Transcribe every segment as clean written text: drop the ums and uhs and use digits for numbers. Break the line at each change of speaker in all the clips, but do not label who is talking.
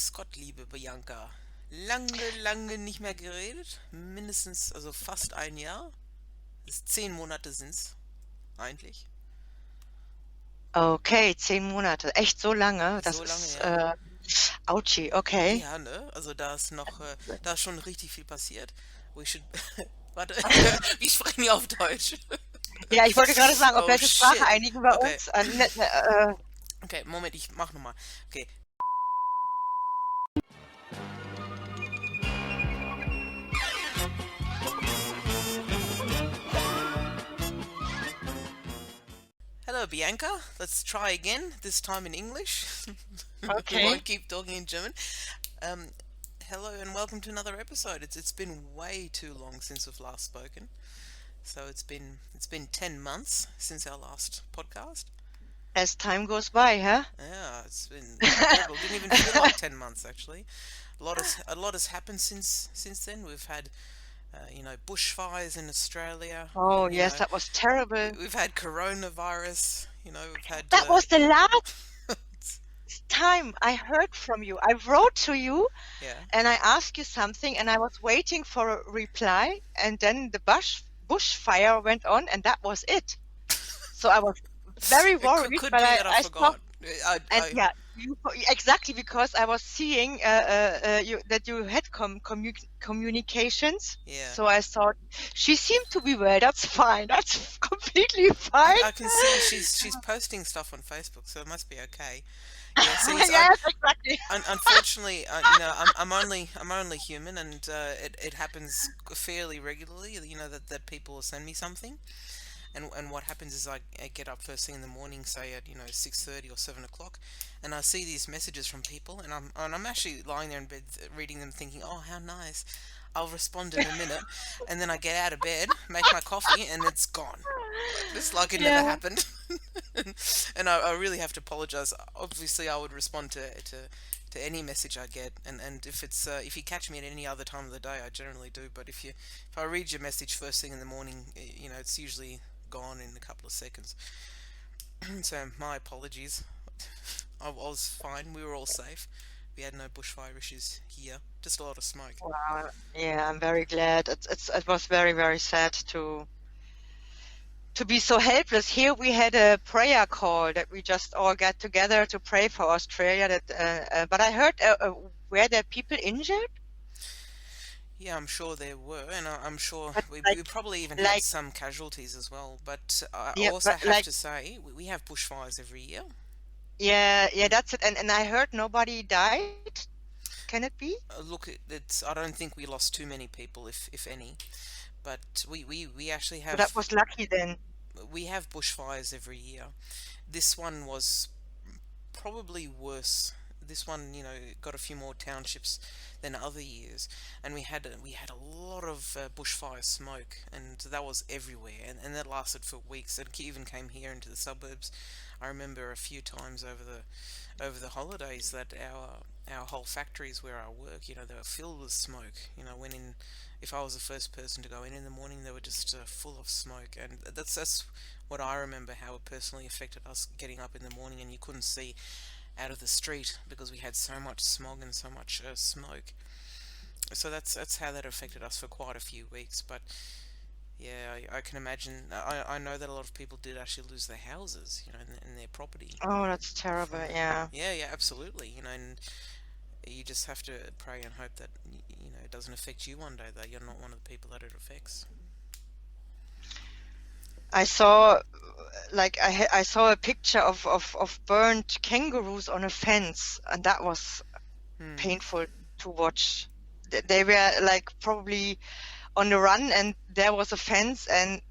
Grüß Gott, liebe Bianca. Lange nicht mehr geredet. Mindestens, also fast ein Jahr. 10 Monate sind's eigentlich.
Okay, 10 Monate. Echt so lange? Das
So lange,
ist
ja.
ouchi, okay.
Ja, ne? Also da ist schon richtig viel passiert. We should, warte, wir sprechen ja auf Deutsch.
Ja, ich wollte gerade sagen, auf
Oh
welche Sprache
shit.
einigen wir
Okay,
uns?
okay, Moment, ich mach nochmal. Okay. Hello, Bianca. Let's try again, this time in English. We
Okay.
won't keep talking in German. Um, Hello and welcome to another episode. It's been way too long since we've last spoken. So it's been 10 months since our last podcast.
As time goes by, huh?
Yeah, it's been incredible. Didn't even feel like 10 months actually. A lot has happened since then. We've had bushfires in Australia.
Oh,
You
yes,
know,
that was terrible.
we've had coronavirus. We've had
That was the last time I heard from you. I wrote to you
yeah.
and I asked you something and I was waiting for a reply and then the bushfire went on and that was it. So I was very
It could,
worried,
could
but
be that I
I stopped.
forgot.
And yeah, exactly because I was seeing that you had communications.
Yeah.
So I thought she seemed to be well. That's fine. That's completely fine.
I can see she's posting stuff on Facebook, so it must be okay. Yeah, see,
Yes, exactly.
unfortunately, I'm only human, and it happens fairly regularly. That people will send me something, and what happens is I get up first thing in the morning, say at 6:30 or 7 o'clock, and I see these messages from people, and I'm actually lying there in bed reading them, thinking, oh, how nice. I'll respond in a minute, and then I get out of bed, make my coffee, and it's gone. Just like it never
Yeah.
happened. And I really have to apologize. Obviously, I would respond to any message I get, and if you catch me at any other time of the day, I generally do. But if I read your message first thing in the morning, it's usually gone in a couple of seconds. So my apologies. I was fine. We were all safe. We had no bushfire issues here. Just a lot of smoke.
Wow. Yeah, I'm very glad. It was very, very sad to be so helpless. Here we had a prayer call that we just all got together to pray for Australia. But I heard were there people injured?
Yeah, I'm sure there were, and I'm sure
But
we probably even had
like
some casualties as well. But I
yeah,
also
but
have
like
to say, we have bushfires every year.
yeah, that's it. And I heard nobody died. Can it be?
Look, I don't think we lost too many people, if any. But we actually
So that
have
was lucky then.
we have bushfires every year. This one was probably worse. This one, got a few more townships than other years, and we had a lot of bushfire smoke, and that was everywhere, and that lasted for weeks. It even came here into the suburbs. I remember a few times over the holidays that our whole factories where I work, they were filled with smoke. When in if I was the first person to go in the morning, they were just full of smoke, and that's what I remember how it personally affected us getting up in the morning, and you couldn't see out of the street because we had so much smog and so much smoke. So that's how that affected us for quite a few weeks. But yeah, I can imagine. I know that a lot of people did actually lose their houses, and their property
Oh, that's terrible.
from it.
Yeah.
Yeah, absolutely. And you just have to pray and hope that it doesn't affect you one day. That you're not one of the people that it affects.
I saw I saw a picture of burned kangaroos on a fence, and that was
Hmm.
painful to watch. They were like probably on the run, and there was a fence, and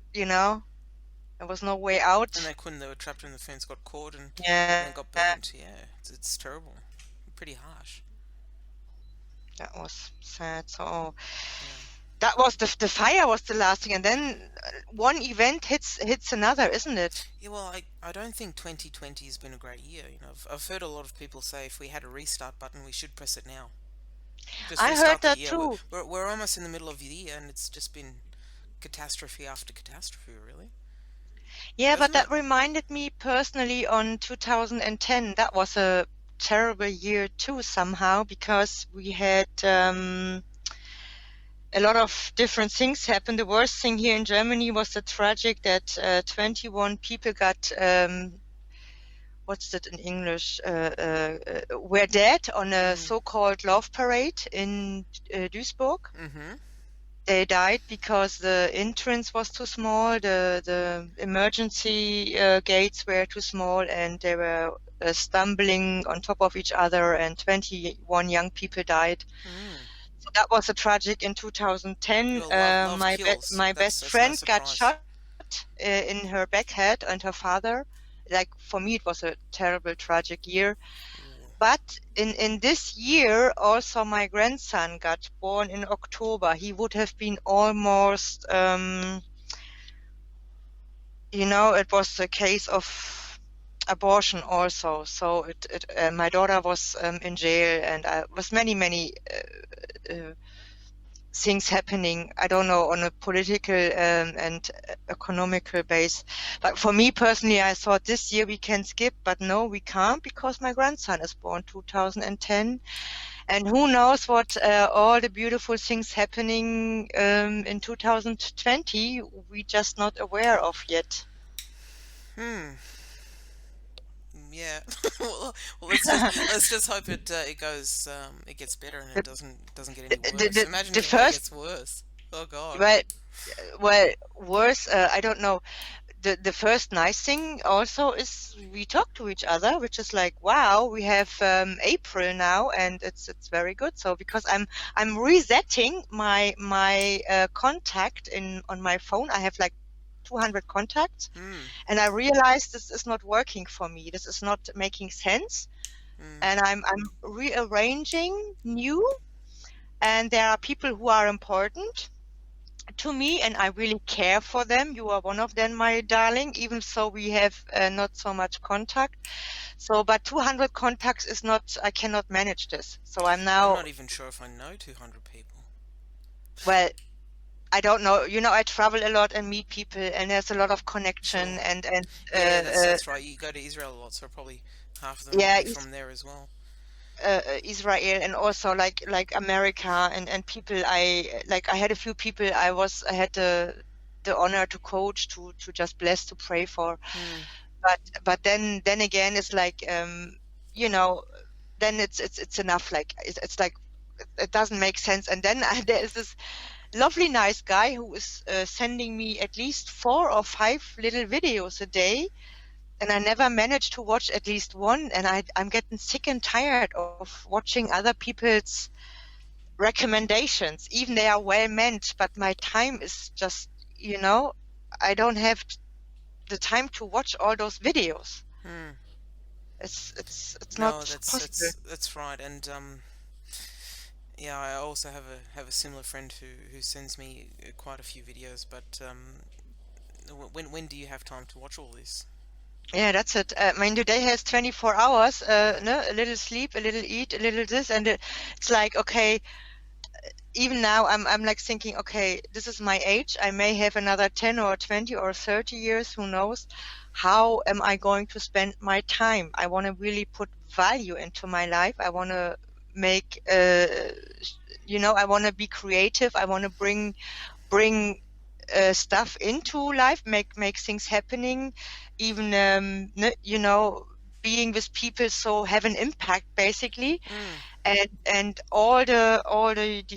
there was no way
And
out.
they couldn't. They were trapped in the fence, got caught, and
Yeah,
then got burnt. Yeah, it's terrible. Pretty harsh.
that was sad. So
Yeah.
that was the fire was the last thing, and then one event hits another, isn't it?
Yeah, well, I don't think 2020 has been a great year. I've heard a lot of people say if we had a restart button, we should press it now. Just
I heard
restart the
that
year.
too.
We're almost in the middle of the year, and it's just been catastrophe after catastrophe, really,
Yeah, but
hasn't it?
that reminded me personally on 2010. That was a terrible year too somehow, because we had a lot of different things happened. The worst thing here in Germany was the tragic that 21 people got what's that in English? Were dead on a
Mm.
so-called love parade in Duisburg.
Mm-hmm.
They died because the entrance was too small, the emergency gates were too small, and they were stumbling on top of each other, and 21 young people died.
Mm.
So that was a tragic in 2010.
Well, love kills.
My best
That's no
friend got
surprise.
shot in her back head, and her father. Like, for me, it was a terrible, tragic year.
Ooh.
But in this year, also my grandson got born in October. He would have been almost, it was a case of abortion also. So my daughter was in jail, and was many things happening. I don't know, on a political and economical base. But for me personally, I thought this year we can skip, but no, we can't, because my grandson is born 2010. And who knows what all the beautiful things happening in 2020 we just not aware of yet.
Hmm. Yeah. well, let's just hope it goes it gets better and it
The,
doesn't get any
the,
worse.
the,
Imagine
the
if it
first,
gets worse. Oh God.
well, well, worse, I don't know. The first nice thing also is we talk to each other, which is like, wow, we have April now, and it's very good. So because I'm resetting my contact in on my phone. I have like 200 contacts,
Hmm.
and I realized this is not working for me. This is not making sense,
Hmm.
and I'm rearranging new. And there are people who are important to me, and I really care for them. You are one of them, my darling, even so we have not so much contact. So, but 200 contacts is not, I cannot manage this. So I'm
I'm
now,
not even sure if I know 200 people.
well, I don't know. I travel a lot and meet people, and there's a lot of connection,
Sure.
and
Yeah, that's right. You go to Israel a lot, so probably half of them would
yeah,
be from there as well.
Israel, and also like America, and people I like. I had a few people I had the honor to coach, to just bless, to pray for.
Hmm.
But then again, it's like you know then it's enough. Like it's like it doesn't make sense. And then there is this lovely nice guy who is sending me at least 4 or 5 little videos a day, and I never managed to watch at least one. And I'm getting sick and tired of watching other people's recommendations, even they are well meant, but my time is just, I don't have the time to watch all those videos.
Hmm.
It's
No,
not
that's
possible.
that's right. And yeah, I also have a similar friend who sends me quite a few videos. But when do you have time to watch all this?
Yeah, that's it. I mean, the day has 24 hours, no, a little sleep, a little eat, a little this, and it's like, okay, even now I'm like thinking, okay, this is my age. I may have another 10 or 20 or 30 years, who knows? How am I going to spend my time? I want to really put value into my life. I want to make, I want to be creative. I want to bring stuff into life, make things happening, even being with people, so have an impact basically.
Hmm.
And all the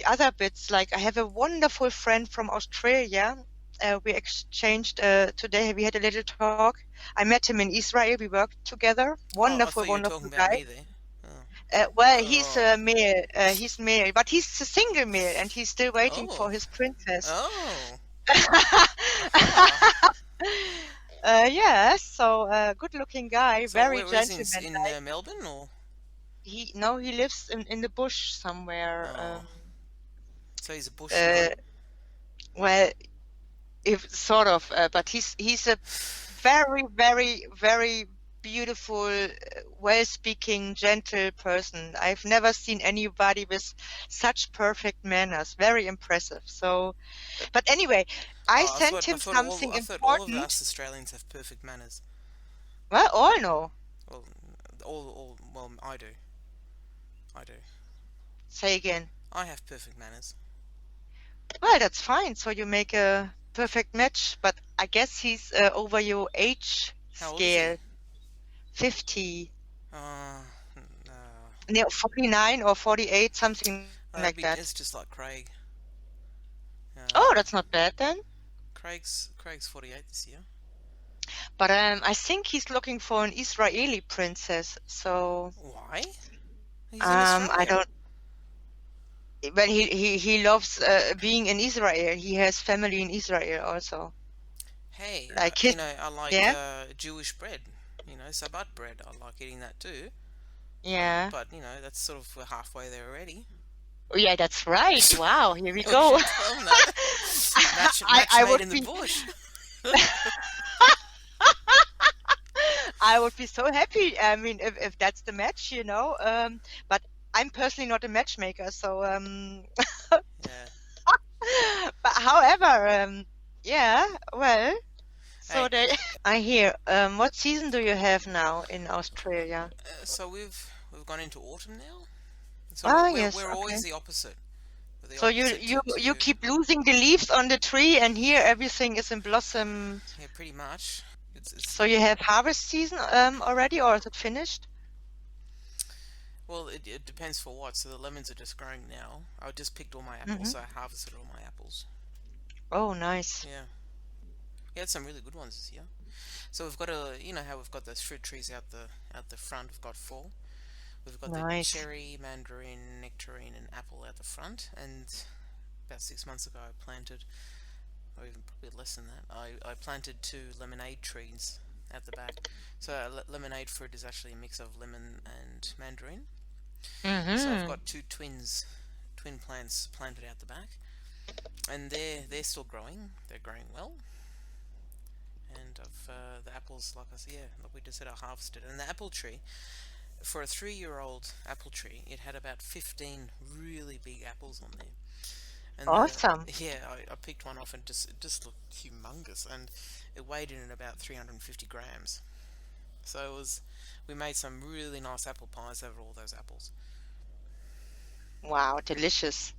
other bits. Like, I have a wonderful friend from Australia. We exchanged today. We had a little talk. I met him in Israel. We worked together.
Oh, I
Wonderful,
thought you were
wonderful
talking about
guy.
me there. Oh.
Well, he's
Oh.
male. He's male, but he's a single male, and he's still waiting
Oh.
for his princess.
Oh. Aha.
Yes, so good-looking guy,
So
very
where is he
gentleman.
in Melbourne or?
He lives in the bush somewhere.
Oh, so he's a bushman.
Uh, well, if sort of, but he's a very, very, very beautiful, well-speaking, gentle person. I've never seen anybody with such perfect manners. Very impressive. So, but anyway, I
Oh,
sent
I
him
thought
something
all of
important.
us Australians have perfect manners.
Well, all know.
Well, Well, I do. I do.
Say again.
I have perfect manners.
Well, that's fine. So you make a perfect match, but I guess he's over your age
How old is he?
scale, 50,
Uh, no.
near 49 or 48, something like that.
It's just like Craig.
Oh, that's
Um,
not bad then.
Craig's 48 this year.
But I think he's looking for an Israeli princess. So
Why? He's in
I
Australia.
don't. Well, he loves being in Israel. He has family in Israel also.
Hey,
Like his,
I like
yeah,
Jewish bread. Sabbat bread. I like eating that too.
yeah.
But that's sort of we're halfway there already.
Oh, yeah, that's right. Wow, here we
We
go.
should tell him that. Match
I
made
would
in the
be
bush.
I would be so happy. I mean, if that's the match, But I'm personally not a matchmaker, so
Yeah.
but however, yeah, well, so
Hey,
they I hear. What season do you have now in Australia?
so we've gone into autumn now. So
Ah, yes,
we're
okay.
always the opposite. We're the
So you
opposite
you
to
you
you.
keep losing the leaves on the tree, and here everything is in blossom.
Yeah, pretty much. It's
So you have harvest season already, or is it finished?
Well, it depends for what. So the lemons are just growing now. I just picked all my apples,
Hmm.
so I harvested all my apples.
Oh, nice.
Yeah, we had some really good ones this year. So we've got how we've got those fruit trees out the front. We've got four. We've got the
Nice.
cherry, mandarin, nectarine, and apple out the front. And about 6 months ago, I planted, or even probably less than that, I planted two lemonade trees at the back. So lemonade fruit is actually a mix of lemon and mandarin. So I've
Hmm.
got twin plants planted out the back, and they're still growing. They're growing well, and of the apples, like I said, yeah, like we just said, I harvested. And the apple tree, for a 3-year-old apple tree, it had about 15 really big apples on there. And
Awesome.
I picked one off and it just looked humongous, and it weighed in at about 350 grams. So we made some really nice apple pies over all those apples.
Wow, delicious.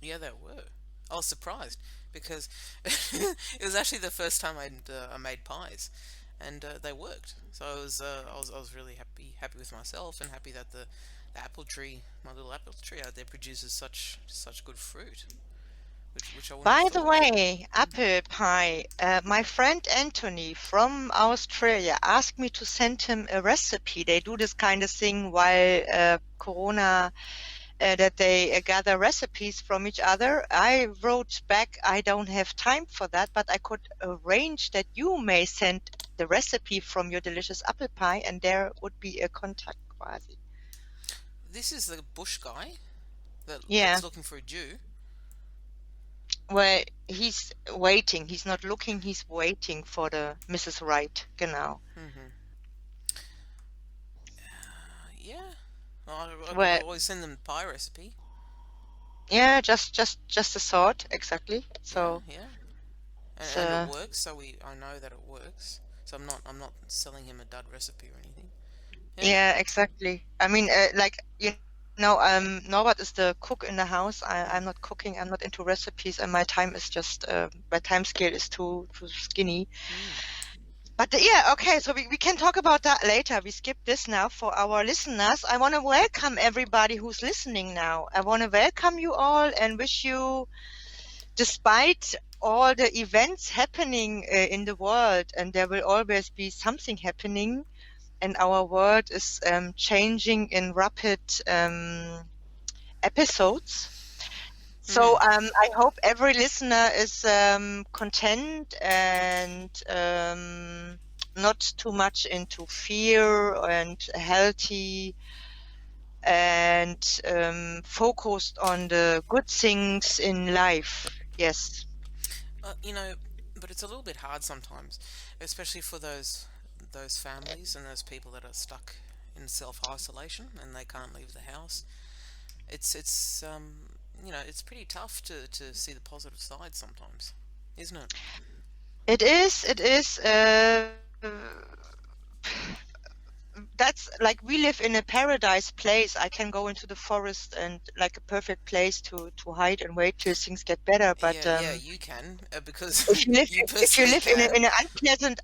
Yeah, they were. I was surprised because it was actually the first time I made pies, and they worked. So I was really happy with myself, and happy that the apple tree, my little apple tree out there, produces such good fruit, which I wouldn't have
By the
thought.
way, apple pie, my friend Anthony from Australia asked me to send him a recipe. They do this kind of thing while Corona, that they gather recipes from each other. I wrote back, I don't have time for that, but I could arrange that you may send the recipe from your delicious apple pie, and there would be a contact quasi.
This is the bush guy
Yeah.
that's looking for a Jew.
Well, he's waiting. He's not looking, he's waiting for the Mrs. Right. Genau.
Hmm. Yeah, I could
Well,
always send them the pie recipe.
yeah, just a thought, exactly.
Yeah,
So,
yeah, and,
it's,
and it works. So I know that it works. So I'm not selling him a dud recipe or anything. Yeah.
yeah, exactly. I mean, Norbert is the cook in the house. I'm not cooking. I'm not into recipes, and my time scale is too skinny.
Mm.
But yeah, okay, so we can talk about that later. We skip this now for our listeners. I want to welcome everybody who's listening now. I want to welcome you all and wish you, despite all the events happening in the world, and there will always be something happening, and our world is changing in rapid episodes. So
Mm.
I hope every listener is content and not too much into fear, and healthy, and focused on the good things in life. Yes.
Uh, you know, but it's a little bit hard sometimes, especially for those families and those people that are stuck in self isolation and they can't leave the house. It's pretty tough to see the positive side sometimes, isn't it?
It is. that's like we live in a paradise place. I can go into the forest and like a perfect place to hide and wait till things get better. But
Yeah, you can, because
if you live
you
if you
personally
live in
can.
an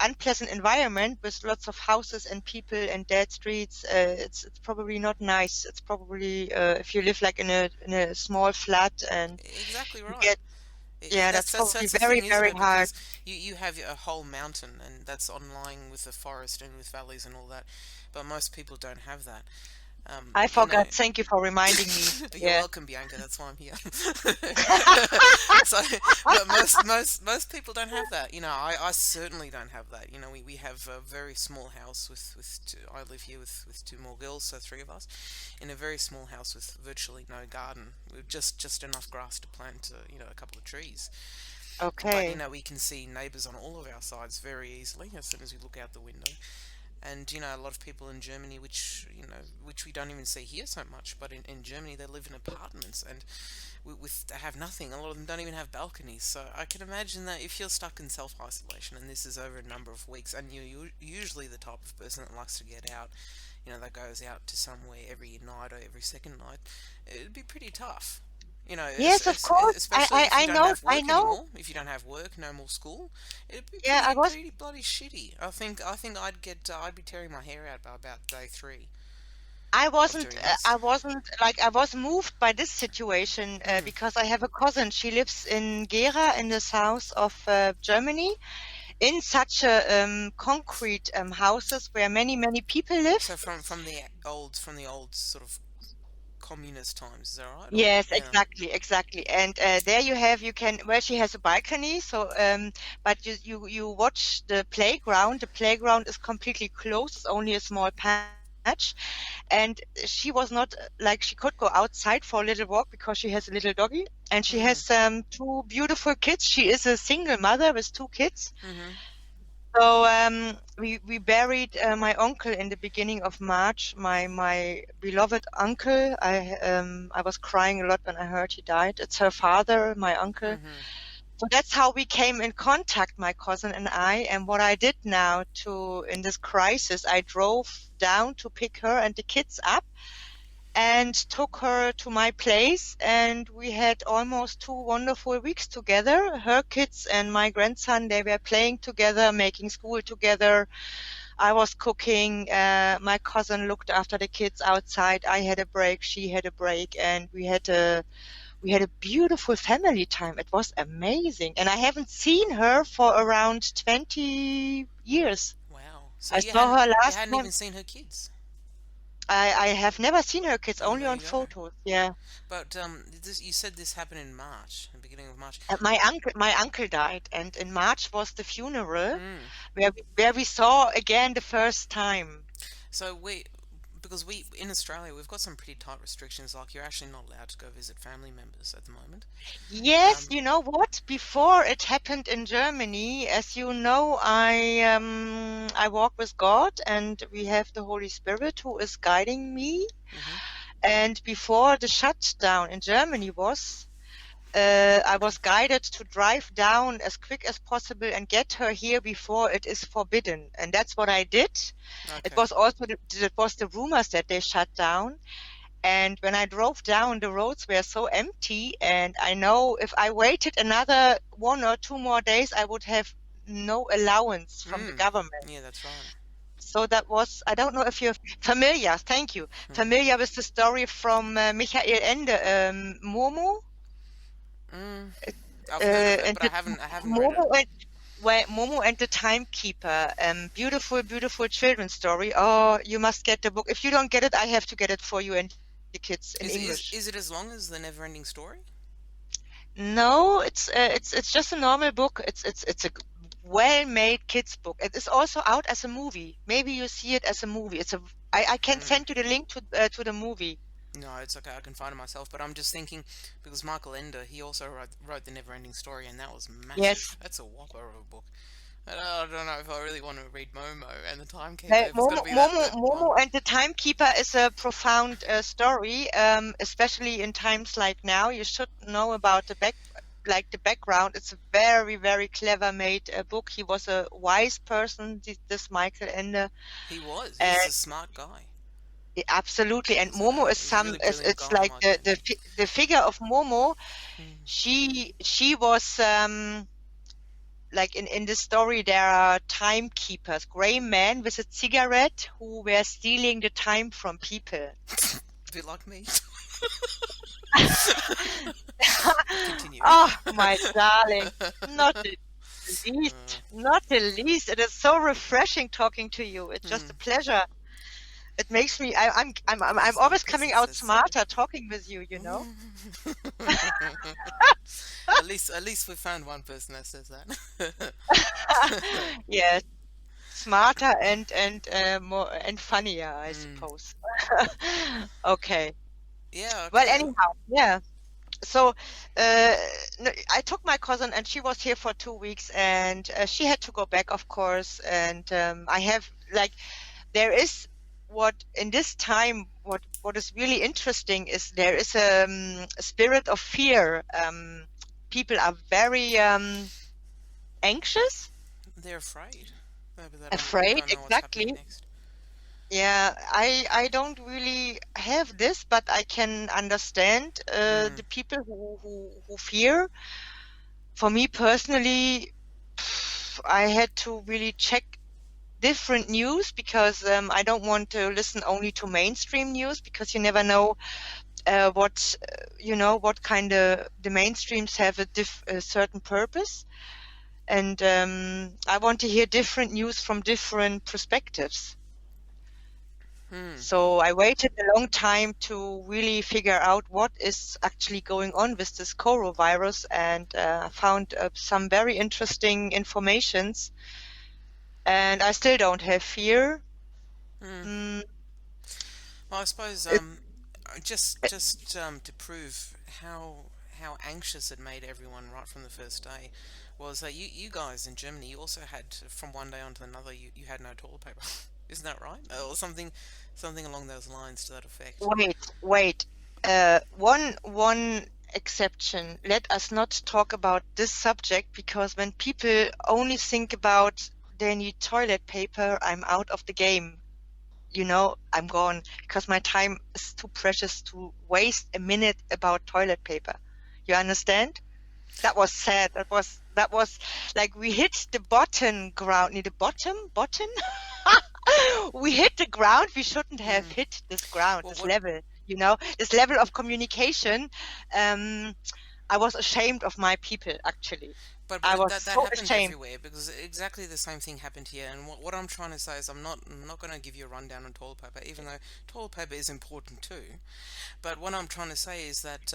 unpleasant environment with lots of houses and people and dead streets, it's probably not nice. It's probably if you live like in a small flat and
Exactly
you
right.
get, yeah, that's probably
That's the
very,
thing, isn't
very
it?
hard.
Because you have a whole mountain, and that's online with the forest and with valleys and all that, but most people don't have that.
I
You know,
forgot. Thank you for reminding me.
you're
Yeah.
welcome, Bianca. That's why I'm here. So, but most people don't have that. I certainly don't have that. We have a very small house with two, I live here with two more girls, so three of us, in a very small house with virtually no garden, with just enough grass to plant, a couple of trees. But
Okay.
we can see neighbours on all of our sides very easily as soon as we look out the window. And a lot of people in Germany, which we don't even see here so much, but in Germany they live in apartments, and they have nothing. A lot of them don't even have balconies. So I can imagine that if you're stuck in self isolation, and this is over a number of weeks, and you're usually the type of person that likes to get out, that goes out to somewhere every night or every second night, it'd be pretty tough.
Yes, of course.
Especially if you
I
don't
know.
have
I
work
know.
anymore. If you don't have work, no more school, it'd be
Yeah, I was.
pretty bloody shitty. I think I'd be tearing my hair out by about day three of doing this.
I was moved by this situation
Mm,
because I have a cousin. She lives in Gera in the south of Germany in such a concrete houses where many people
so
live.
from the old sort of communist times, is that right? Or
Yes,
yeah.
exactly, exactly. And there you can, well, she has a balcony, so but you watch the playground. The playground is completely closed, it's only a small patch. And she was not like she could go outside for a little walk because she has a little doggy, and she
Mhm.
has two beautiful kids. She is a single mother with two kids.
Mhm.
So we buried my uncle in the beginning of March. My beloved uncle. I was crying a lot when I heard he died. It's her father, my uncle.
Mhm.
So that's how we came in contact, my cousin and I. And what I did now in this crisis, I drove down to pick her and the kids up and took her to my place. And we had almost 2 wonderful weeks together. Her kids and my grandson, they were playing together, making school together. I was cooking. My cousin looked after the kids outside. I had a break. She had a break, and we had a beautiful family time. It was amazing, and I haven't seen her for around 20 years.
Wow. So
I
you
saw
hadn't
her
you
last
hadn't
time.
even seen her kids.
I have never seen her kids,
Oh,
only
there
on
you go.
photos. Yeah.
But you said this happened in March, the beginning of March.
My uncle died, and in March was the funeral
Mm.
where we saw again the first time.
So because we in Australia we've got some pretty tight restrictions. Like you're actually not allowed to go visit family members at the moment.
Yes,
Um.
you know what? Before it happened in Germany, as you know, I walk with God and we have the Holy Spirit who is guiding me.
Mhm.
And before the shutdown in Germany I was guided to drive down as quick as possible and get her here before it is forbidden. And that's what I did. It
Okay.
was also it was the rumors that they shut down. And when I drove down, the roads were so empty. And I know if I waited another 1 or 2 more days, I would have no allowance from the
Mm.
government.
Yeah, that's right.
So that was, I don't know if you're familiar, thank you,
Mhm.
familiar with the story from Michael Ende, Momo.
Mm.
Uh,
I've heard of it,
and
but I
the
haven't read it.
Momo and Momo and the Timekeeper. Beautiful, beautiful children's story. Oh, you must get the book. If you don't get it, I have to get it for you and the kids in
Is
English.
is is it as long as the Never-Ending Story?
No, it's just a normal book. It's a well-made kids book. It is also out as a movie. Maybe you see it as a movie. I can
Mm.
send you the link to the movie.
No, it's okay. I can find it myself. But I'm just thinking because Michael Ender, he also wrote the Never-Ending Story, and that was
Yes.
massive. That's a whopper of a book. And I don't know if I really want to read Momo and the Timekeeper if it's got to be that long.
Momo and the Timekeeper is a profound story, especially in times like now. You should know about the back. like the background. It's a very, very clever made book. He was a wise person, this Michael Ende.
He was. He
And
was a smart guy.
absolutely. And Momo is
He was a really brilliant
it's
guy,
like
Michael Ende.
the figure of Momo.
Mm.
She was like in the story, there are timekeepers, gray men with a cigarette who were stealing the time from people.
A bit like me. Continue.
Oh, my darling, not the least, not the least. It is so refreshing talking to you. It's just a pleasure. It makes me. I'm always coming out smarter talking with you. You know.
At least we found one person that says that.
Yes, smarter and more and funnier, I suppose. Okay.
Yeah.
Well,
Okay.
anyhow, yeah. So no, I took my cousin, and she was here for 2 weeks, and she had to go back, of course. And I have like there is what in this time what is really interesting is there is a spirit of fear. People are very anxious,
They're afraid. Maybe they
afraid,
don't know what's happening
exactly.
next.
Yeah, I don't really have this, but I can understand the people who fear. For me personally, I had to really check different news because I don't want to listen only to mainstream news, because you never know what what kind of the mainstreams have a certain purpose, and I want to hear different news from different perspectives. So I waited a long time to really figure out what is actually going on with this coronavirus, and found some very interesting informations. And I still don't have fear. Mm,
Well, I suppose
it,
to prove how anxious it made everyone right from the first day was that you guys in Germany, you also had, from one day onto another, you had no toilet paper. Isn't that right? Or something along those lines to that effect.
wait. One exception. Let us not talk about this subject, because when people only think about they need toilet paper, I'm out of the game. I'm gone, because my time is too precious to waste a minute about toilet paper. You understand? That was sad. That was like we hit the bottom ground. The bottom? We hit the ground. We shouldn't have hit this ground,
Well,
this level, this level of communication. I was ashamed of my people, actually.
but
I was
that
so
happened
ashamed.
everywhere, because exactly the same thing happened here. And what I'm trying to say is I'm not going to give you a rundown on toilet paper, even though toilet paper is important too. But what I'm trying to say is that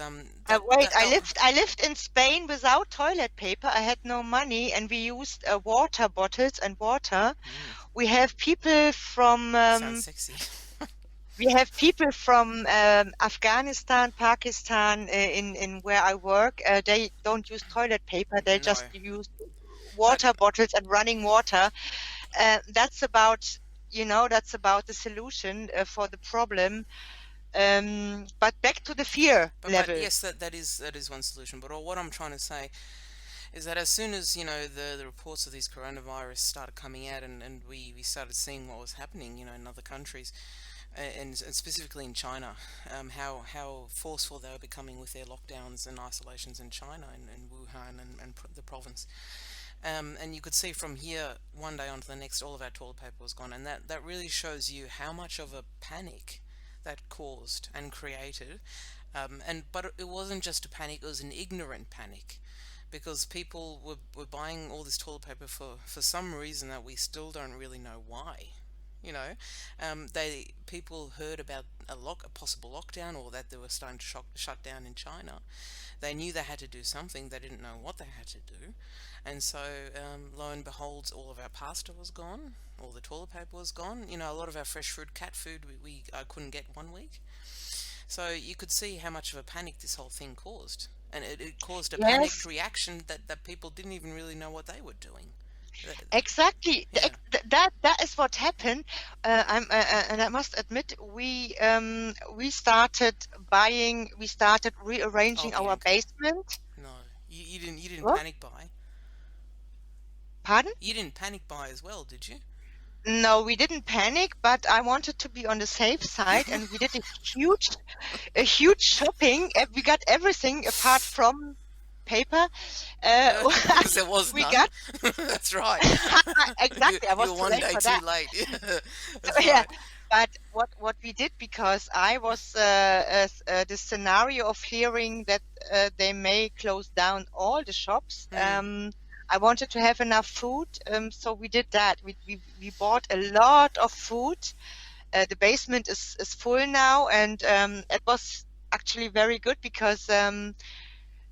Wait, I lived in Spain without toilet paper. I had no money, and we used water bottles and water. We have people from
sounds sexy.
Afghanistan, Pakistan, in where I work. They don't use toilet paper. They
No,
just use
but
water bottles and running water. That's about the solution for the problem. But back to the fear
but
level.
yes, that is one solution. But what I'm trying to say is that as soon as the reports of these coronavirus started coming out, and we started seeing what was happening in other countries, and specifically in China, how forceful they were becoming with their lockdowns and isolations in China, and Wuhan, and the province. And you could see from here, one day onto the next, all of our toilet paper was gone, and that really shows you how much of a panic that caused and created. But it wasn't just a panic; it was an ignorant panic, because people were buying all this toilet paper for some reason that we still don't really know why. You know, people heard about a possible lockdown, or that they were starting to shut down in China. They knew they had to do something. They didn't know what they had to do, and so lo and behold, all of our pasta was gone. All the toilet paper was gone. A lot of our fresh fruit, cat food, we couldn't get one week. So you could see how much of a panic this whole thing caused, and it caused a panicked
Yes.
reaction that people didn't even really know what they were doing. Uh,
Exactly.
Yeah.
That is what happened. And I must admit, we started
Oh,
rearranging our
Bianca.
basement.
No. You didn't
What?
panic buy.
Pardon?
You didn't panic buy as well, did you?
No, we didn't panic, but I wanted to be on the safe side, and we did a huge shopping. We got everything apart from paper.
Because there was
We
none.
got
That's right. you
exactly. I was
you're
too
one
late
day
for
too
that.
late. Yeah,
So
that's
yeah,
right.
but what we did, because I was the scenario of hearing that they may close down all the shops.
Hmm.
I wanted to have enough food, so we did that. We bought a lot of food. The basement is full now, and it was actually very good because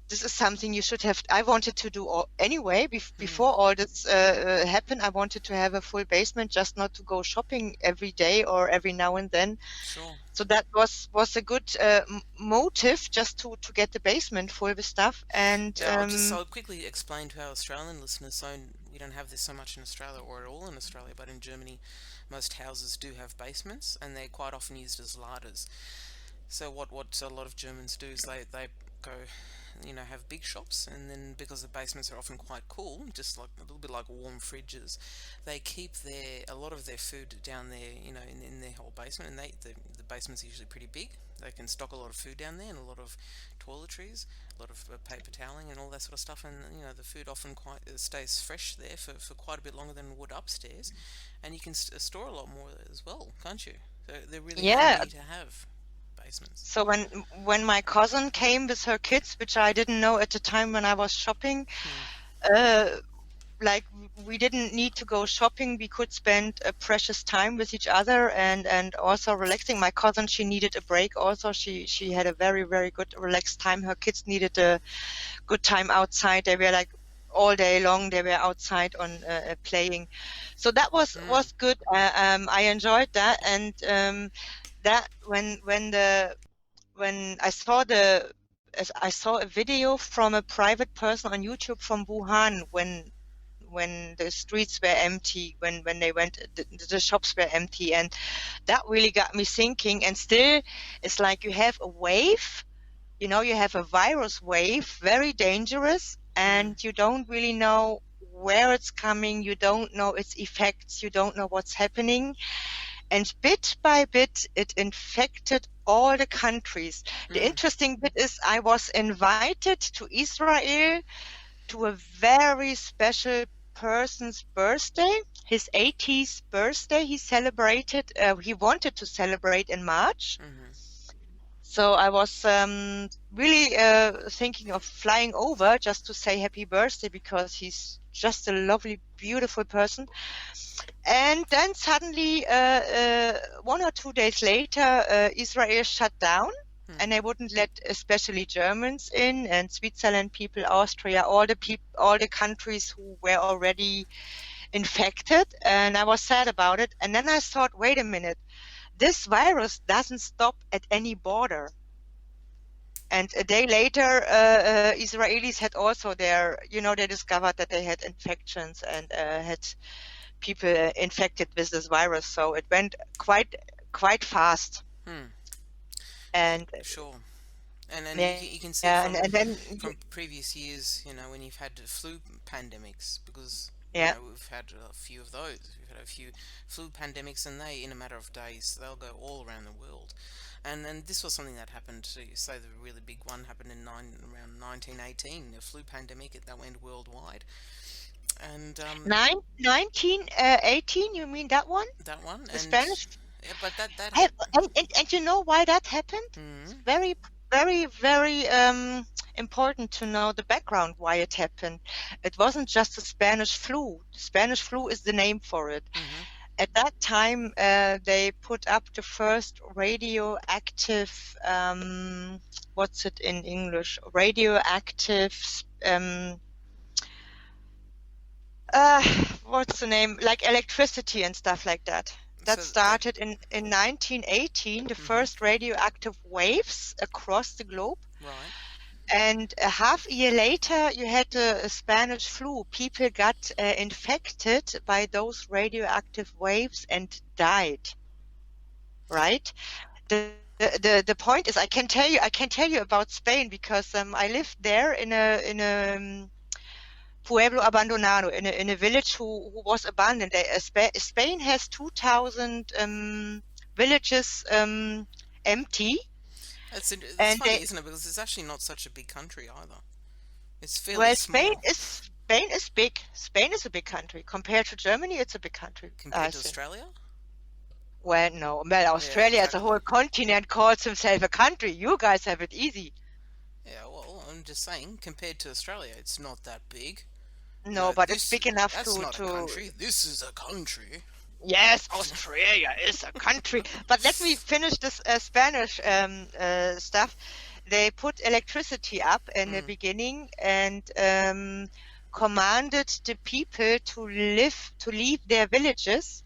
this is something you should have. I wanted to do anyway.
Hmm.
Before all this happened, I wanted to have a full basement, just not to go shopping every day or every now and then.
Sure.
So that was a good motive, just to get the basement full with stuff. And
Yeah, I'll quickly explain to our Australian listeners. So we don't have this so much in Australia or at all in Australia, but in Germany, most houses do have basements, and they're quite often used as larders. So what a lot of Germans do is they go, have big shops, and then because the basements are often quite cool, just like a little bit like warm fridges, they keep a lot of their food down there, in their whole basement, and the basement's usually pretty big. They can stock a lot of food down there and a lot of toiletries, a lot of paper toweling and all that sort of stuff, and the food often quite stays fresh there for quite a bit longer than it would upstairs, and you can store a lot more as well, can't you? So they're really
yeah,
handy to have basements.
so when my cousin came with her kids, which I didn't know at the time when I was shopping,
Hmm.
uh, like we didn't need to go shopping. We could spend a precious time with each other and also relaxing. My cousin, she needed a break also. She had a very, very good relaxed time. Her kids needed a good time outside. They were like all day long, they were outside on playing. So that
Hmm.
was good. I enjoyed that. And that when I saw a video from a private person on YouTube from Wuhan when the streets were empty, when they went, the shops were empty, and that really got me thinking. And still, it's like you have a wave, you have a virus wave, very dangerous,
Hmm.
and you don't really know where it's coming, you don't know its effects, you don't know what's happening. And bit by bit, it infected all the countries. The
Hmm.
interesting bit is I was invited to Israel to a very special person's birthday, his 80th birthday. He celebrated, he wanted to celebrate in March.
Hmm.
So I was really thinking of flying over just to say happy birthday because he's just a lovely, beautiful person. And then suddenly, 1 or 2 days later, Israel shut down,
Hmm.
and they wouldn't let especially Germans in, and Switzerland people, Austria, all the countries who were already infected. And I was sad about it. And then I thought, wait a minute, this virus doesn't stop at any border. And a day later, Israelis had also they discovered that they had infections and had people infected with this virus. So it went quite fast.
Hmm.
And
Sure. And
yeah,
you can see
and then
from previous years, when you've had flu pandemics, because
yeah,
we've had a few of those. We've had a few flu pandemics, and they, in a matter of days, they'll go all around the world. And this was something that happened. So you say the really big one happened around 1918, a flu pandemic that went worldwide, and
1918, you mean that one?
that one,
The
and
Spanish.
yeah, but that
And you know why that happened? It's
mm,
very, very, very important to know the background why it happened. It wasn't just the Spanish flu. The Spanish flu is the name for it.
mm-hmm,
At that time, they put up the first radioactive, what's it in English? Radioactive, um, uh, what's the name? Like electricity and stuff like that. That
so that
started in 1918, the
mm-hmm,
first radioactive waves across the globe.
right,
And a half year later, you had the Spanish flu. People got infected by those radioactive waves and died, right? The The point is, I can tell you about Spain because I lived there in a pueblo abandonado, in a village who was abandoned. Spain has 2,000 villages empty,
It's
and
funny, isn't it? Because it's actually not such a big country either. It's fairly
well,
small
Spain is big. Spain is a big country compared to Germany. It's a big country,
compared
I
to
think.
Australia.
Well, no, well,
Yeah,
Australia as a
exactly.
whole continent calls himself a country. You guys have it easy.
Yeah, well, I'm just saying, compared to Australia, it's not that big. You
No,
know,
but it's big enough
that's not a
to
country. This is a country.
Yes, Australia is a country. But let me finish this Spanish stuff. They put electricity up in the
Mm.
beginning and commanded the people to leave their villages.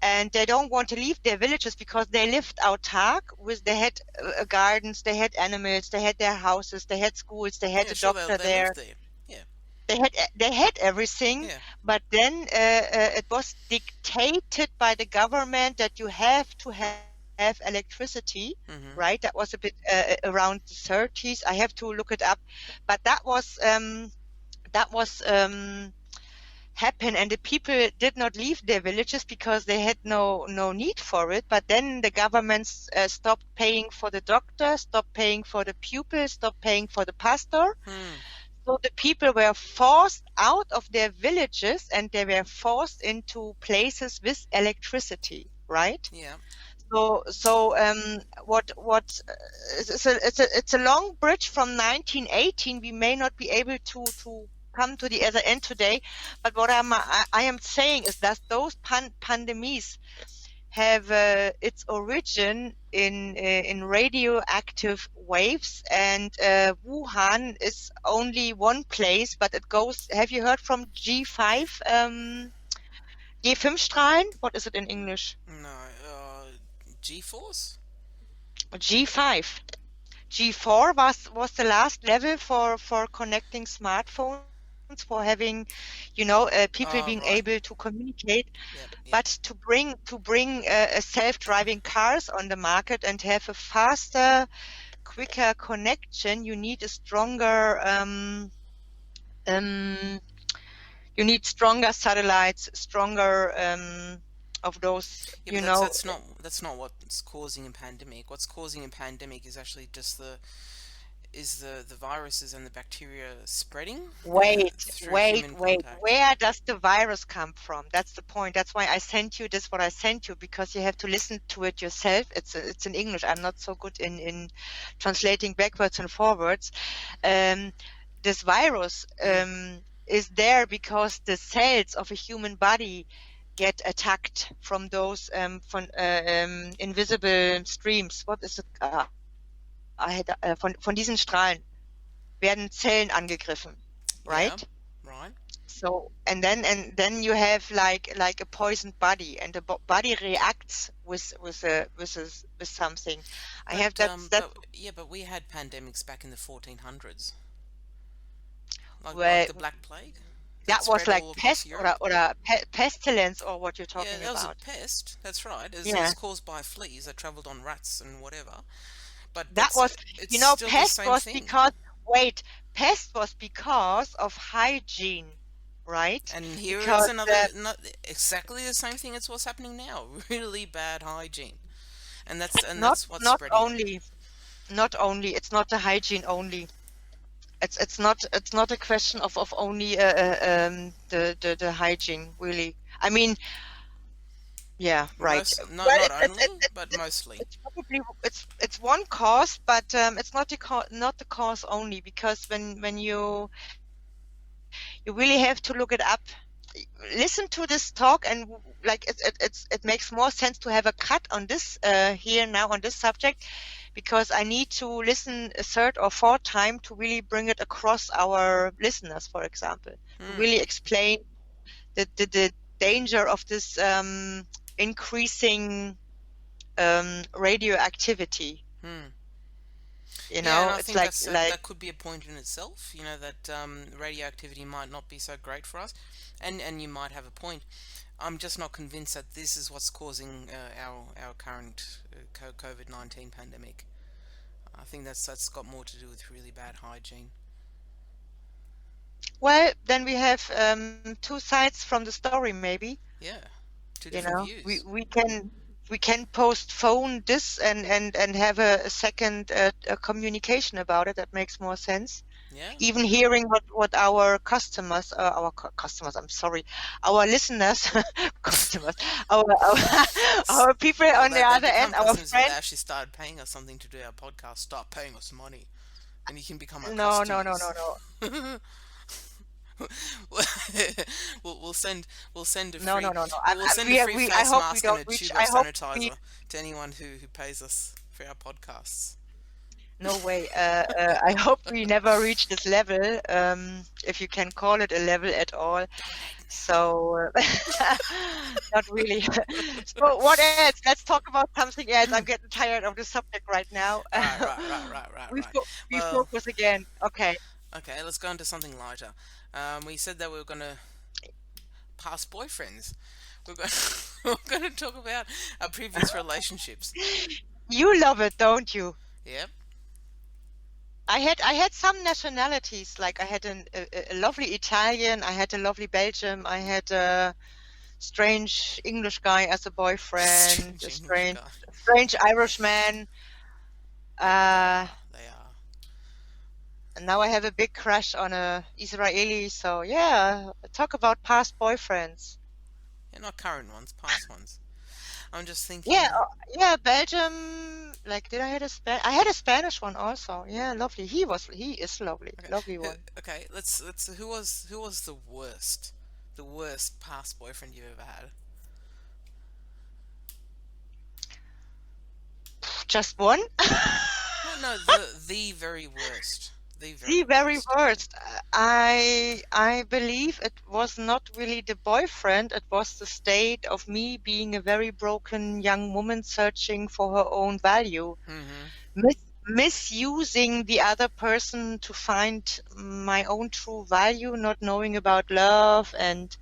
And they don't want to leave their villages because they lived autark with they had gardens, they had animals, they had their houses, they had schools, they had
Yeah,
a
sure,
doctor
they live
there.
there. Yeah,
They had everything,
yeah.
but then it was dictated by the government that you have to have electricity, right?
Mm-hmm.
That was a bit around the 30s. I have to look it up, but that was happen, and the people did not leave their villages because they had no need for it. But then the governments stopped paying for the doctor, stopped paying for the pupil, stopped paying for the pastor,
Hmm.
so the people were forced out of their villages and they were forced into places with electricity, right?
Yeah.
It's a long bridge from 1918. We may not be able to come to the other end today, but what I am saying is that those pandemics have its origin in radioactive waves, and Wuhan is only one place, but it goes. Have you heard from G5? G5-Strahlen? What is it in English?
No. G-force.
G5. G4 was the last level for connecting smartphones, for having, people being able to
Right.
communicate.
Yep.
But
Yep.
to bring self-driving cars on the market and have a faster, quicker connection, um, you need stronger satellites, stronger of those,
Yeah, but that's not what's causing a pandemic. What's causing a pandemic is actually just the viruses and the bacteria spreading through human
Wait.
contact.
Where does the virus come from? That's the point. That's why I sent you this, what I sent you, because you have to listen to it yourself. It's in English. I'm not so good in translating backwards and forwards. Um, this virus
Mm.
is there because the cells of a human body get attacked from those invisible streams. What is it? Von diesen Strahlen werden Zellen angegriffen, right?
Yeah. Right.
So and then you have like a poisoned body, and the body reacts with something. I have that's
But yeah, but we had pandemics back in the 1400s, like
well,
the Black Plague, that
that was
spread
like
all across
pest
Europe.
or pestilence, or what you're
Yeah,
talking
that was a
about.
pest. That's right. It
Yeah,
was caused by fleas that traveled on rats and whatever. But
that was,
it's still the
pest
same
was
thing.
because wait, pest was because of hygiene, right?
And here it's
Because
not exactly the same thing as what's happening now. Really bad hygiene, and
not
that's what's
not
spreading it.
only not only it's not the hygiene only. It's not a question of only the hygiene, really. I mean, yeah, right. Well,
Not only, but mostly.
it's probably it's one cause, but it's not the cause only, because when you really have to look it up, listen to this talk, and like it makes more sense to have a cut on this here now on this subject, because I need to listen a third or fourth time to really bring it across our listeners, for example, to
Hmm.
really explain the danger of this increasing radioactivity.
Hmm. Yeah, and I
It's
think
like
that's
like
that could be a point in itself. You know that radioactivity might not be so great for us, and you might have a point. I'm just not convinced that this is what's causing our current COVID-19 pandemic. I think that's got more to do with really bad hygiene.
well, then we have two sides from the story maybe.
Yeah, two
You
different
know,
views.
we can postpone this and have a second a communication about it that makes more sense.
Yeah.
Even hearing what our customers, customers, I'm sorry, our listeners, customers, our our people
Well,
on the
they
other
become
end, our
customers if they
friends.
actually started paying us something to do our podcast. Start paying us money, then you can become our
No, no, no, no,
customers.
no,
we'll send a
no, no,
free
no, no.
we'll send a free
I
face
hope we
mask and
don't
a
reach.
tube of
I hope we
sanitizer to anyone who pays us for our podcasts.
No way. I hope we never reach this level, if you can call it a level at all.
Donate
So, not really. So, what else? Let's talk about something else. I'm getting tired of the subject right now.
now. Right.
We
Well,
focus again. Okay.
okay, let's go into something lighter. We said that we were gonna past boyfriends. We're going we're going to talk about our previous relationships.
You love it, don't you?
Yep.
I had some nationalities. Like I had a lovely Italian. I had a lovely Belgium. I had a strange English guy as a boyfriend.
Strange
A
English
strange
guy.
strange Irishman.
They
Uh,
are. They are.
and now I have a big crush on a Israeli. So yeah, talk about past boyfriends.
Yeah, not current ones, past ones. I'm just
Yeah,
thinking.
yeah, Belgium. Like, did I had I had a Spanish one also. Yeah, lovely. He is lovely,
Okay,
lovely one.
okay. Let's. Who was the worst past boyfriend you've ever had?
Just one.
No, the very worst. The
The
very
very
worst.
worst. I believe it was not really the boyfriend. It was the state of me being a very broken young woman searching for her own value,
Mm-hmm.
misusing the other person to find my own true value, not knowing about love and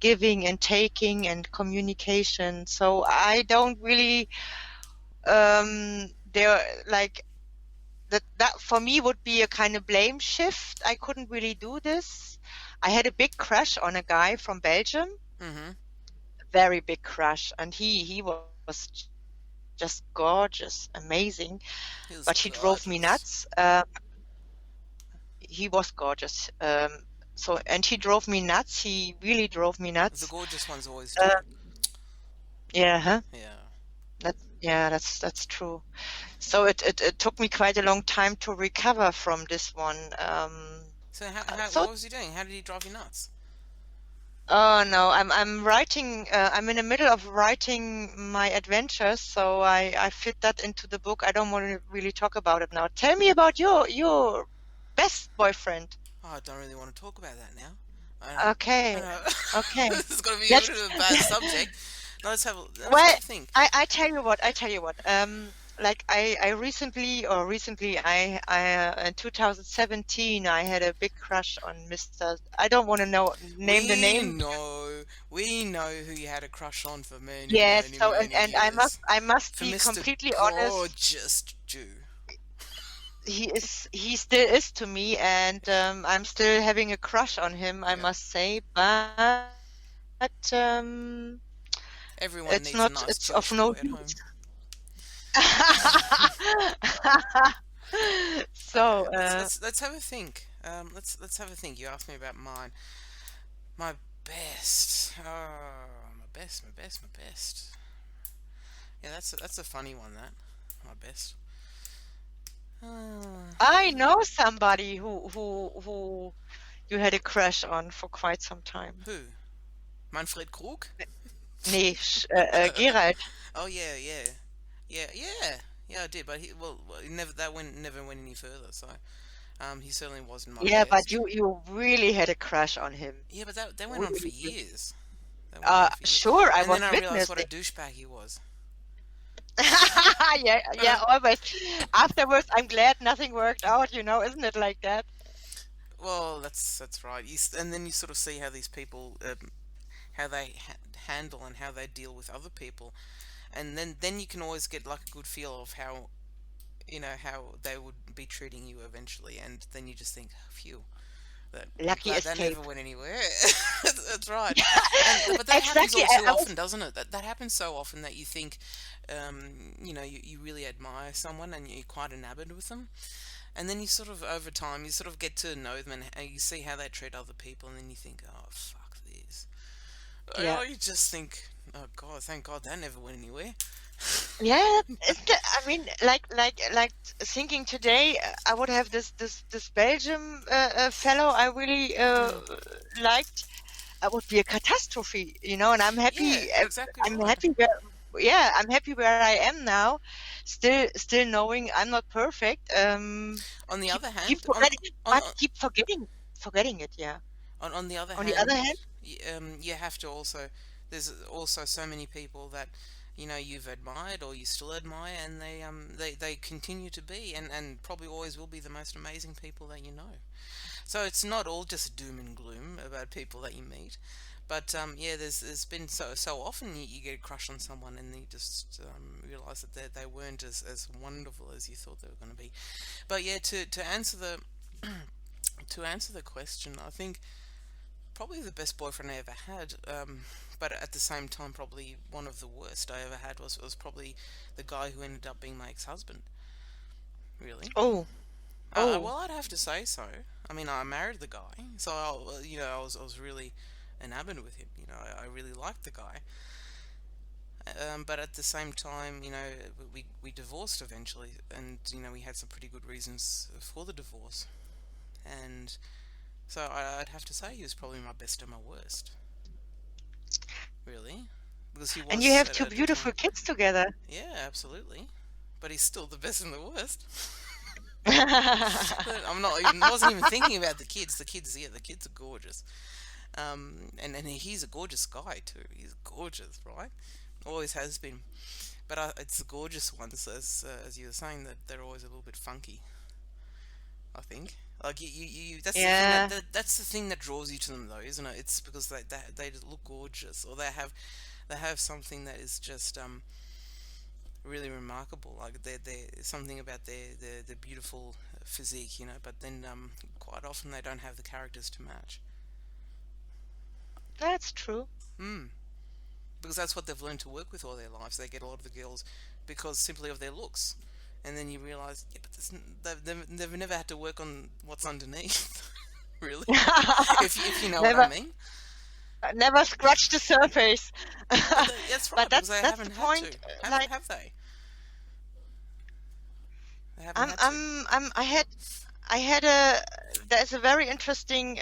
giving and taking and communication. So I don't really there like that for me would be a kind of blame shift. I couldn't really do this. I had a big crush on a guy from Belgium,
Mm-hmm.
very big crush, and he was just gorgeous, amazing, but he
He was
drove me nuts.
gorgeous.
He was gorgeous. And he drove me nuts. He really drove me
The
nuts.
gorgeous ones always do.
Uh, yeah, huh?
Yeah.
That's true. So it took me quite a long time to recover from this one.
So
So
what was he doing? How did he drive you nuts?
oh no, I'm writing. I'm in the middle of writing my adventures, so I fit that into the book. I don't want to really talk about it now. Tell me about your best boyfriend.
Oh, I don't really want to talk about that now. I
Okay,
know.
okay.
This is going to be a
Let's.
bit of a bad subject. No, let's have
Well,
a think.
I tell you what. I tell you what. Like I recently in 2017 I had a big crush on Mr. I don't want to know name the
We
name.
know, we know who you had a crush on for many,
Yes,
many,
so
many
and
years.
I must
For
be
Mr.
completely honest.
Gorgeous Jew.
He still is to me, and I'm still having a crush on him, I
Yeah.
must say. But
Everyone needs a nice
it's of
Jewish
no
boy at
use.
home. Okay,
So
let's have a think. Let's have a think. You asked me about mine. My best. Oh, my best. Yeah, that's a funny one. That my best. Uh,
I know somebody who you had a crush on for quite some time.
who? Manfred Krug?
Nee, Gerald.
Oh yeah. I did, but he never never went any further. So he certainly wasn't my
Yeah, but
best.
you really had a crush on him.
Yeah, but that went on for
Really.
years. That went on for years.
Sure, I
And
was
then I realized what a
witnessing.
douchebag he was.
Yeah, yeah, always. Afterwards, I'm glad nothing worked out, isn't it like that?
Well, that's right. And then you sort of see how these people, how they handle and how they deal with other people, and then you can always get like a good feel of how how they would be treating you eventually, and then you just think, phew, that I'm
Lucky
glad that never
escape.
went anywhere. That's right. And but that happens
Exactly.
all
I,
too
I
often,
was,
doesn't it? That happens so often that you think, you really admire someone and you're quite enamored with them, and then you sort of over time you sort of get to know them and you see how they treat other people, and then you think, oh fuck this.
yeah.
You just think, oh god, thank God that never went anywhere.
Yeah, I mean, like thinking today, I would have this Belgium fellow I really
Mm.
liked. Would be a catastrophe, and I'm
Yeah,
happy.
exactly
I'm
right.
happy where, yeah, I'm happy where I am now. Still knowing I'm not perfect.
On the
Keep
other
keep
hand,
forgetting,
on
but keep forgetting it. Yeah.
on the other
On the other
hand,
hand,
you have to also. There's also so many people that you've admired or you still admire, and they continue to be and probably always will be the most amazing people that you know. So it's not all just doom and gloom about people that you meet. But yeah, there's been so often you get a crush on someone and you just realize that they weren't as wonderful as you thought they were going to be. But yeah, to answer the to answer the question, I think probably the best boyfriend I ever had, but at the same time, probably one of the worst I ever had was probably the guy who ended up being my ex-husband. Really?
oh, oh,
Well, I'd have to say so. I mean, I married the guy, so I was really enamored with him. I really liked the guy. But at the same time, we divorced eventually, and we had some pretty good reasons for the divorce. And so I'd have to say he was probably my best and my worst, really, because he
and you
was
have two
at the time.
beautiful kids together.
Yeah, absolutely. But he's still the best and the worst. Wasn't even thinking about the kids. Yeah, the kids are gorgeous. And he's a gorgeous guy too. He's gorgeous, right? Always has been. But it's the gorgeous ones, as you were saying, that they're always a little bit funky. I think. Like that's the thing
Yeah,
that's the thing that draws you to them, though, isn't it? It's because they just look gorgeous, or they have something that is just really remarkable. Like they something about their beautiful physique, But then quite often they don't have the characters to match.
that's true.
Hmm. Because that's what they've learned to work with all their lives. They get a lot of the girls because simply of their looks, and then you realize, yeah, but they've never had to work on what's underneath, really. If you know what I
Never,
mean.
never scratch the surface.
But that's
But
right because they
that's the
haven't had
point.
to. Have
Like,
have they? They haven't
I'm
had to.
I'm I'm I had a there's a very interesting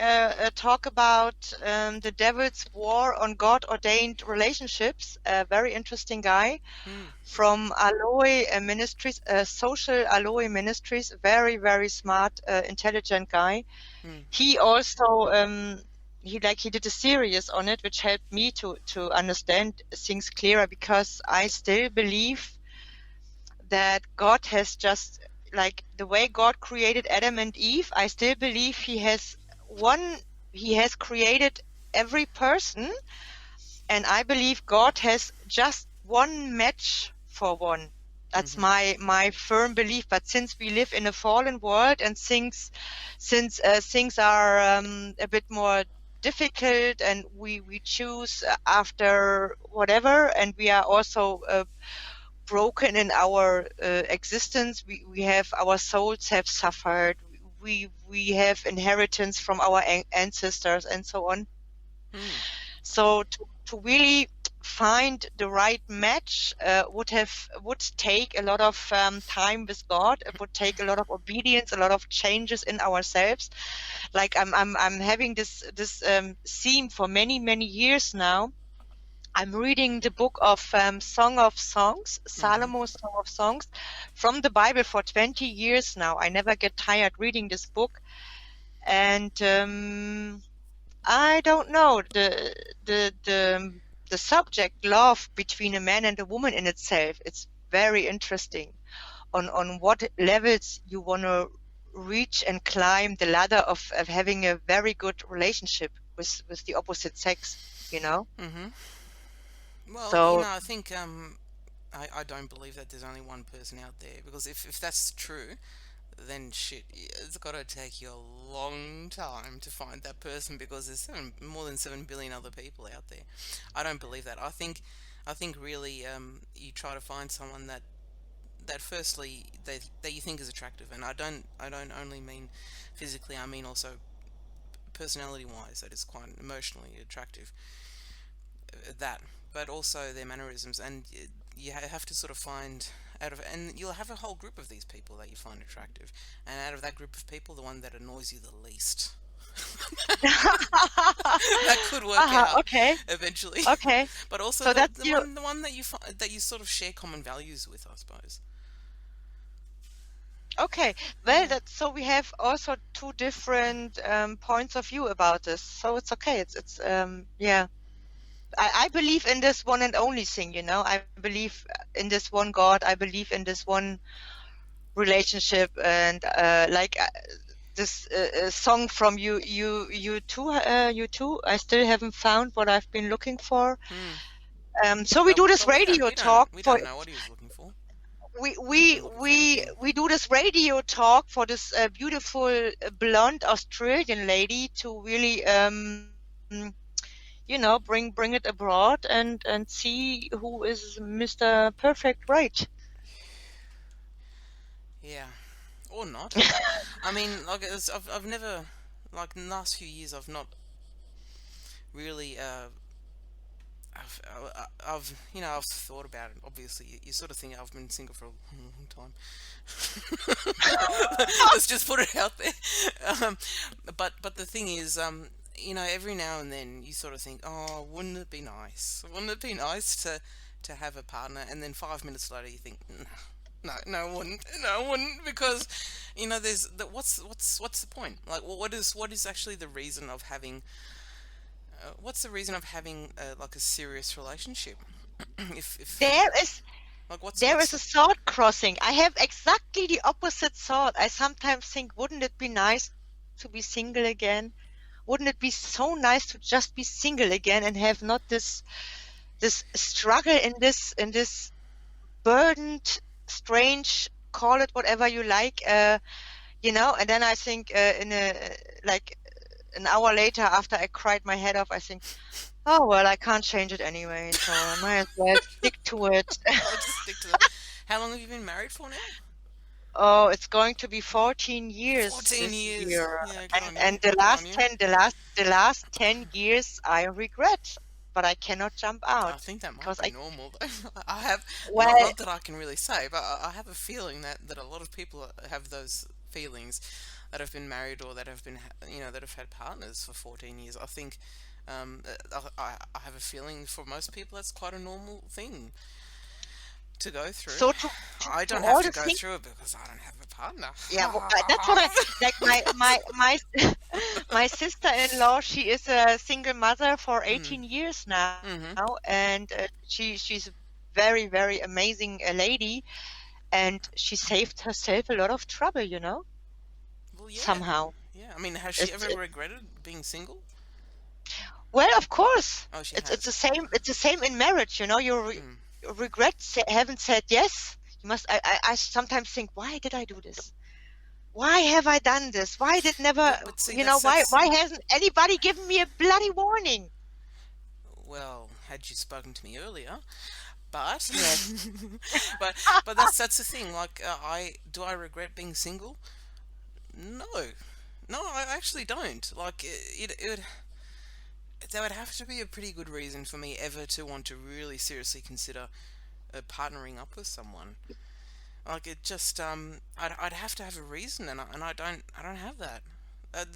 talk about the devil's war on God ordained relationships. A very interesting guy
Hmm.
from Aloe Ministries, social Aloe Ministries. Very very smart, intelligent guy.
Hmm.
He also he did a series on it, which helped me to understand things clearer, because I still believe that God has just, like the way God created Adam and Eve, I still believe one he has created every person, and I believe God has just one match for one. That's
Mm-hmm.
my firm belief. But since we live in a fallen world, and since things are a bit more difficult, and we choose after whatever, and we are also broken in our existence. We have, our souls have suffered. We have inheritance from our ancestors and so on.
Hmm.
So to really find the right match would take a lot of time with God. It would take a lot of obedience, a lot of changes in ourselves. Like I'm having this theme for many years now. I'm reading the book of Song of Songs,
Mm-hmm.
Solomon's Song of Songs, from the Bible for 20 years now. I never get tired reading this book. And I don't know, the subject love between a man and a woman in itself. It's very interesting on what levels you want to reach and climb the ladder of having a very good relationship with the opposite sex, you know?
Mm-hmm. Well,
So
I think I don't believe that there's only one person out there, because if that's true, then shit, it's got to take you a long time to find that person, because there's more than 7 billion other people out there. I don't believe that. I think really, you try to find someone that firstly that you think is attractive, and I don't only mean physically. I mean also personality wise, that is quite emotionally attractive, that, but also their mannerisms, and you have to sort of find out of, and you'll have a whole group of these people that you find attractive, and out of that group of people, the one that annoys you the least, that could work out
okay,
eventually.
okay.
But also
So
the
that's
the
you.
one the one that you sort of share common values with, I suppose.
Okay. Well,
Yeah.
that's so we have also two different points of view about this. So it's okay. It's yeah. I believe in this one and only thing, you know. I believe in this one God. I believe in this one relationship, and like this song from you too, you too. I still haven't found what I've been looking for.
Hmm.
So we do this
But we don't
radio
we don't
talk
we
for
don't know what he was looking for.
we
He could have
we
been looking for
we
anything.
we do this radio talk for this beautiful blonde Australian lady to really bring it abroad and see who is Mr. Perfect, right?
Yeah, or not. I mean, like, I've never, like, in the last few years, I've not really I've thought about it. Obviously, you sort of think I've been single for a long time. Let's just put it out there. Um, but the thing is, every now and then you sort of think, oh, wouldn't it be nice? Wouldn't it be nice to have a partner? And then 5 minutes later, you think, no, no, I wouldn't. No, I wouldn't, because there's what's the point? Like, what is actually the reason of having? What's the reason of having like a serious relationship? If
There is
like
there
what's
is a thought crossing. I have exactly the opposite thought. I sometimes think, wouldn't it be nice to be single again? Wouldn't it be so nice to just be single again and have not this struggle in this burdened, strange, call it whatever you like, and then I think in a like an hour later after I cried my head off, I think, oh well, I can't change it anyway, so I might as well stick to it.
I'll just stick to that. How long have you been married for now?
Oh, it's going to be 14 years
14
this
years.
year.
Yeah, good on you.
And the
Good on
last
you.
10 the last 10 years I regret, but I cannot jump
I
out
think that might
because
be normal though. I have
well,
not that I can really say, but I have a feeling that a lot of people have those feelings, that have been married, or that have been that have had partners for 14 years. I think I have a feeling for most people that's quite a normal thing to go through.
so to
I don't
all
have
the
to go
things,
through it because I don't have a partner.
yeah, well, that's what I like. My my sister-in-law, she is a single mother for
Mm,
18 years now,
mm-hmm.
and she's very, very amazing a lady, and she saved herself a lot of trouble,
Well, yeah,
somehow.
yeah. I mean, has she
It's
ever regretted being single?
Well, of course,
Oh, she
it's the
has.
same. It's the same in marriage.
Mm.
You regret haven't said yes. You must. I sometimes think, why did I do this? Why have I done this? Why did never?
But see,
Why hasn't anybody given me a bloody warning?
well, had you spoken to me earlier, but
Yes.
but that's the thing. Like, I regret being single? No, no, I actually don't. Like, there would have to be a pretty good reason for me ever to want to really seriously consider partnering up with someone. Like, it just I'd have to have a reason, and I don't have that.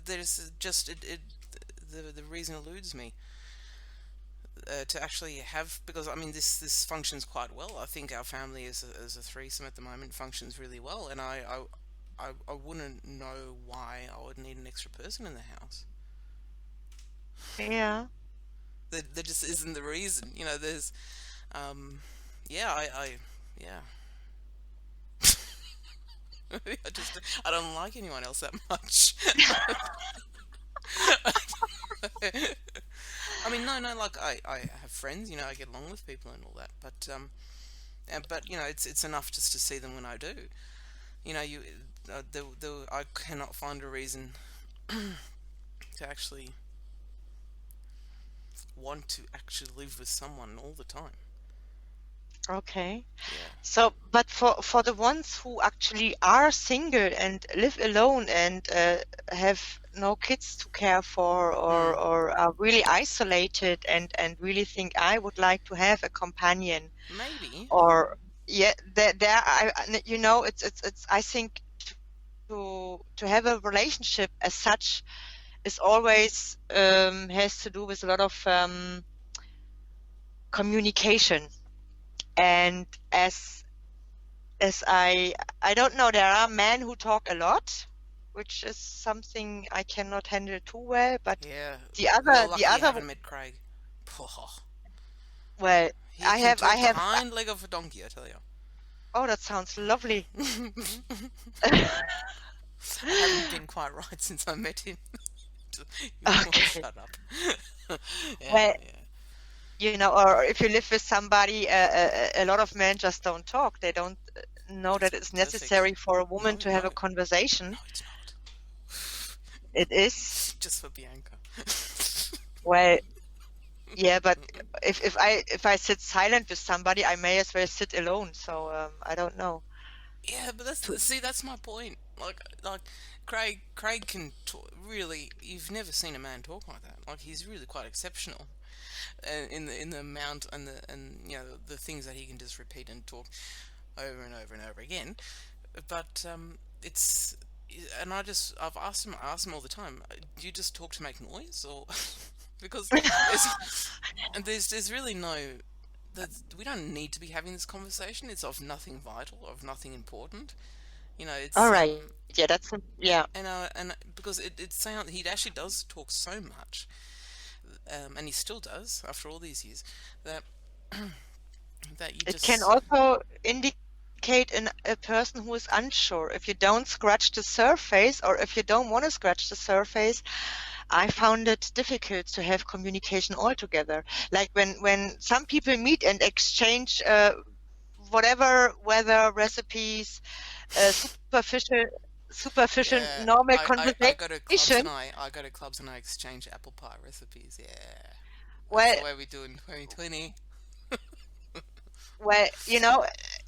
There's just the reason eludes me to actually have, because I mean this functions quite well. I think our family as a threesome at the moment functions really well, and I wouldn't know why I would need an extra person in the house.
Yeah.
There just isn't the reason. There's um yeah, I yeah. I don't like anyone else that much. I mean, no, no, like I have friends, I get along with people and all that, but it's enough just to see them when I do. You I cannot find a reason to actually want to actually live with someone all the time.
Okay.
Yeah,
So, but for the ones who actually are single and live alone and have no kids to care for,
hmm,
or are really isolated and really think I would like to have a companion,
maybe.
or yeah, there it's I think to have a relationship as such is always has to do with a lot of communication. And as I don't know, there are men who talk a lot, which is something I cannot handle too well. But
Yeah,
the
you're
other, the
lucky you
other,
haven't met Craig. Poh,
well,
he
I
can
have, I
talk the
have.
hind leg of a donkey, I tell you.
Oh, that sounds lovely.
I haven't been quite right since I met him. You all
Okay.
shut up. Yeah,
Well,
yeah.
or if you live with somebody, a lot of men just don't talk. They don't know
That's
that it's
perfect.
necessary for a
No,
woman to
no,
have a
no,
conversation.
it's not.
It is.
Just for Bianca.
Well, yeah, but if I sit silent with somebody, I may as well sit alone. So I don't know.
Yeah, but
To,
that's my point. Like Craig can talk, really. You've never seen a man talk like that. Like he's really quite exceptional, in the amount and the things that he can just repeat and talk over and over and over again. But it's and I ask him all the time. Do you just talk to make noise or because there's there's really no that we don't need to be having this conversation. It's of nothing vital, of nothing important.
all
It's
right, yeah, yeah.
and because it sounds he actually does talk so much, and he still does after all these years that that you
It can
just
also indicate a person who is unsure. If you don't scratch the surface, or if you don't want to scratch the surface, I found it difficult to have communication altogether. Like when some people meet and exchange whatever weather recipes, superficial
yeah.
normal
I go to clubs
conversation.
and I go to clubs and I exchange apple pie recipes. Yeah, that's
Well,
the way we do in 2020.
well,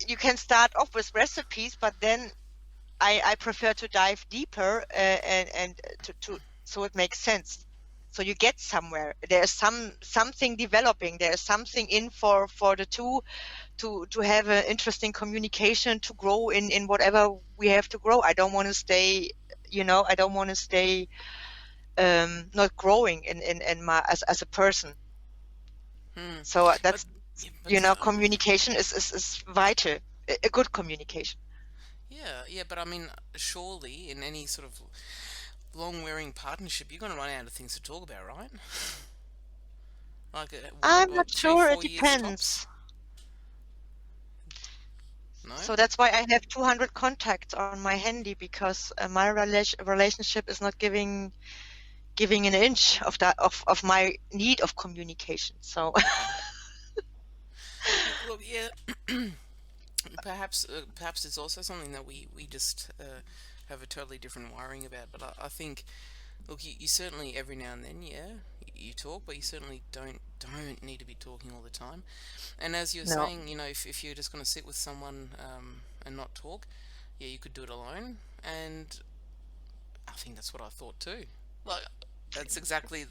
you can start off with recipes, but then I prefer to dive deeper and to so it makes sense. So you get somewhere. There's something developing. There's something in for the two to have an interesting communication to grow in whatever we have to grow. I don't want to stay, I don't want to stay not growing in my as a person.
Hmm.
So
But
that's
yeah, but
communication is vital. A good communication.
yeah, yeah. But I mean, surely in any sort of long-wearing partnership, you're gonna run out of things to talk about, right? Like
I'm not
what, three,
sure. It
4 years tops?
depends.
No.
So that's why I have 200 contacts on my handy, because my relationship is not giving an inch of that of my need of communication. So
Okay. Look, yeah. Perhaps it's also something that we just have a totally different wiring about. But I think, look, you certainly every now and then, yeah, you talk, but you certainly don't need to be talking all the time. And as you're
no.
saying, if you're just going to sit with someone and not talk, yeah, you could do it alone. And I think that's what I thought too. Like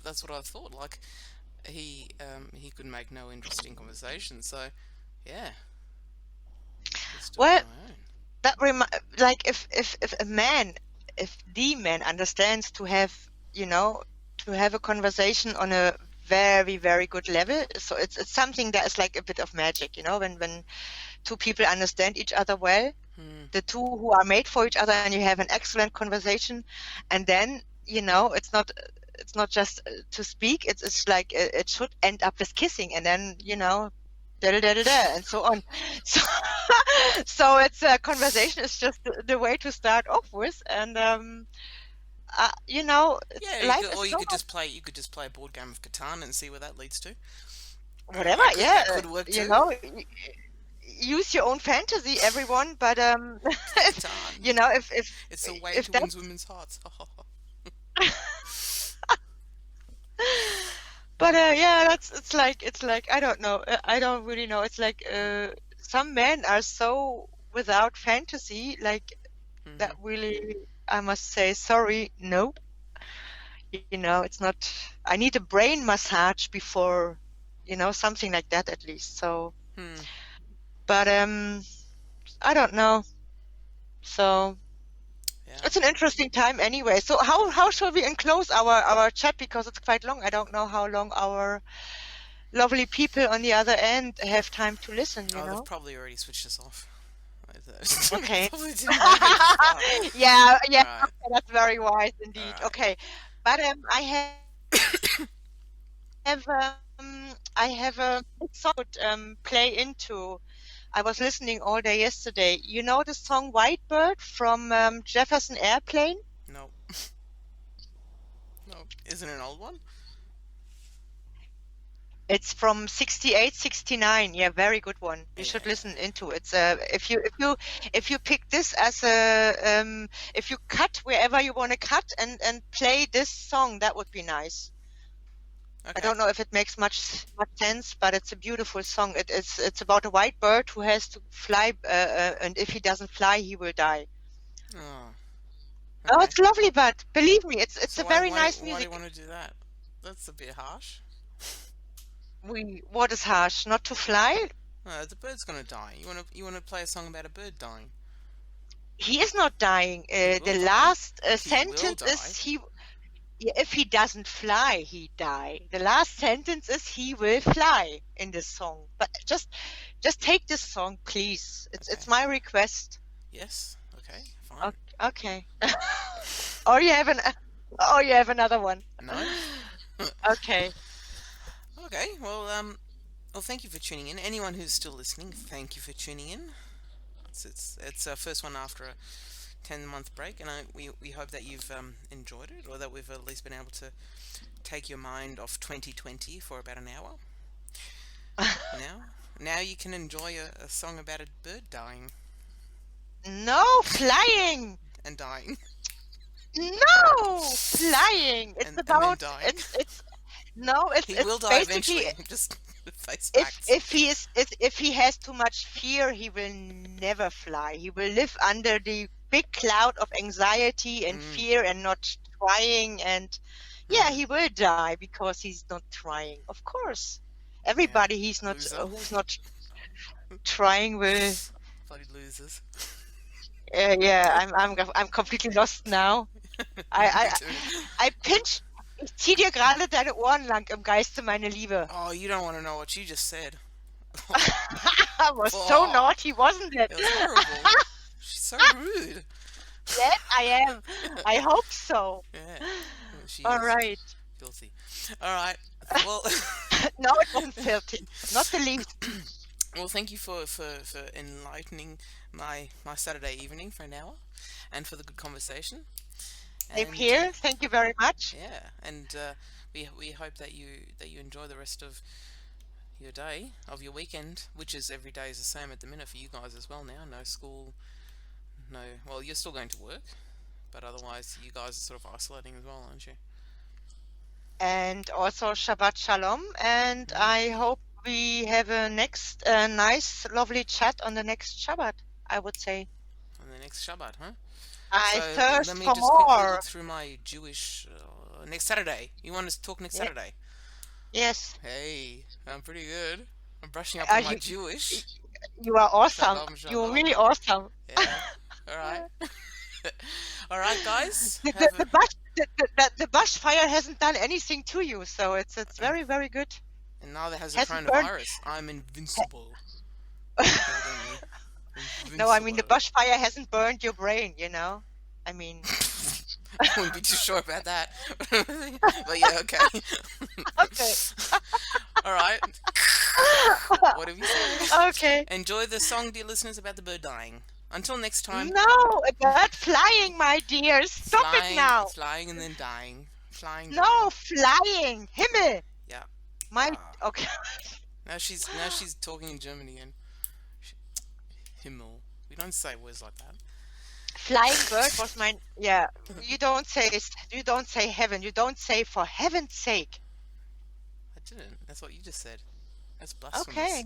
that's what I thought. Like he could make no interesting conversation. So yeah, just do it on
Well,
my own.
that like if a man, if the man understands to have, to have a conversation on a very very good level. So it's something that is like a bit of magic, when two people understand each other well,
Hmm.
the two who are made for each other, and you have an excellent conversation. And then it's not just to speak. It's like it should end up with kissing, and then da da da da da, and so on. So, so it's a conversation is just the way to start off with, and it's
Yeah,
life is
or
so much
you could just play a board game of Catan and see where that leads to.
whatever. Yeah,
That could work
you
too.
know, use your own fantasy, everyone. But
Catan. It's a way
if
to win
that's
women's hearts.
but yeah, that's it's like I don't know. I don't really know. It's like some men are so without fantasy, like that
Hmm.
really. I must say sorry. No, it's not. I need a brain massage before, something like that at least. So,
Hmm.
but I don't know. So
Yeah.
it's an interesting time anyway. So how shall we enclose our chat because it's quite long. I don't know how long our lovely people on the other end have time to listen, you
Oh, they've
know?
probably already switched us off. They
Okay.
probably didn't make it this far.
Yeah,
All
yeah,
right.
okay, that's very wise
All
indeed.
right.
Okay. But I have a song I would play into. I was listening all day yesterday. You know the song White Bird from Jefferson Airplane?
No. No. Isn't it an old one?
It's from 68, 69. Yeah, very good one. You should
Yeah.
listen into it. If you pick this as a if you cut wherever you want to cut and play this song, that would be nice. I
Okay.
don't know if it makes much sense, but it's a beautiful song. It's about a white bird who has to fly, and if he doesn't fly, he will die.
Oh.
Oh,
Okay.
it's lovely, but believe me, it's
So
a very nice
why do you
music.
want to do that? That's a bit harsh.
What is harsh? Not to fly?
No, the bird's gonna die. You wanna play a song about a bird dying?
He is not dying.
He
The
will die.
last
He will
sentence is
die.
if he doesn't fly, he die. The last sentence is he will fly in this song. But just take this song, please. It's
Okay.
my request.
Yes. Okay. Fine.
Okay. Or you have another one.
No.
Okay.
Okay. Well, thank you for tuning in. Anyone who's still listening, thank you for tuning in. It's our first one after a 10-month break, and we hope that you've enjoyed it, or that we've at least been able to take your mind off 2020 for about an hour. Now, now you can enjoy a song about a bird dying
No flying.
and dying
No flying. It's
and then
about
dying.
it's no, it's
He will
it's
die
basically
eventually. Just face
if
facts.
if he is if he has too much fear, he will never fly. He will live under the big cloud of anxiety and
Mm,
fear and not trying. And yeah,
mm,
he will die because he's not trying. Of course,
yeah,
everybody he's not
loser.
who's not trying will.
Bloody losers.
Yeah, I'm completely lost now. I
Me
I
too.
I pinch. Ich zieh dir gerade deine Ohren lang im Geiste, meine Liebe.
Oh, you don't want to know what you just said.
I was so
Oh,
naughty, wasn't it?
it was horrible. She's so rude.
Yes, I am. I hope so.
Yeah, she
All
is
right.
filthy. All right. Well,
No, it wasn't filthy. Not the least.
well, thank you for enlightening my Saturday evening for an hour, and for the good conversation.
Same
And
here. Thank you very much.
yeah, and we hope that you enjoy the rest of your day, of your weekend, which is every day is the same at the minute for you guys as well now. No school, no. Well, you're still going to work, but otherwise you guys are sort of isolating as well, aren't you?
And also Shabbat Shalom. And
Mm.
I hope we have a next nice, lovely chat on the next Shabbat, I would say.
On the next Shabbat, huh?
I
So let
thirst
me
for
just quickly look
more.
through my Jewish. Next Saturday. You want us to talk next
Yeah.
Saturday?
Yes.
Hey, I'm pretty good. I'm brushing up
Uh,
on my
you,
Jewish.
you are awesome.
Shalom,
You're
shalom.
really awesome.
Yeah. All right. All right, guys.
The, the,
Have a
the, bush, the bushfire hasn't done anything to you, so it's very, very good.
and neither has the
Hasn't burned.
coronavirus. I'm invincible. Kidding me.
No, I mean the
Invincible.
bushfire hasn't burned your brain, you know? I mean,
I wouldn't be too sure about that. But yeah, okay.
okay.
All right. Whatever you say.
Okay.
Enjoy the song, dear listeners, about the bird dying. Until next time,
No, a bird flying, my dear. Stop it
flying,
now.
flying and then dying. Flying,
No,
dying.
flying. Himmel.
Yeah.
My,
Ah.
okay.
Now she's talking in German again. Himmel. We don't say words like that.
Flying bird was mine. Yeah, you don't say heaven. You don't say for heaven's sake.
I didn't. That's what you just said. That's
Okay.
blasphemous.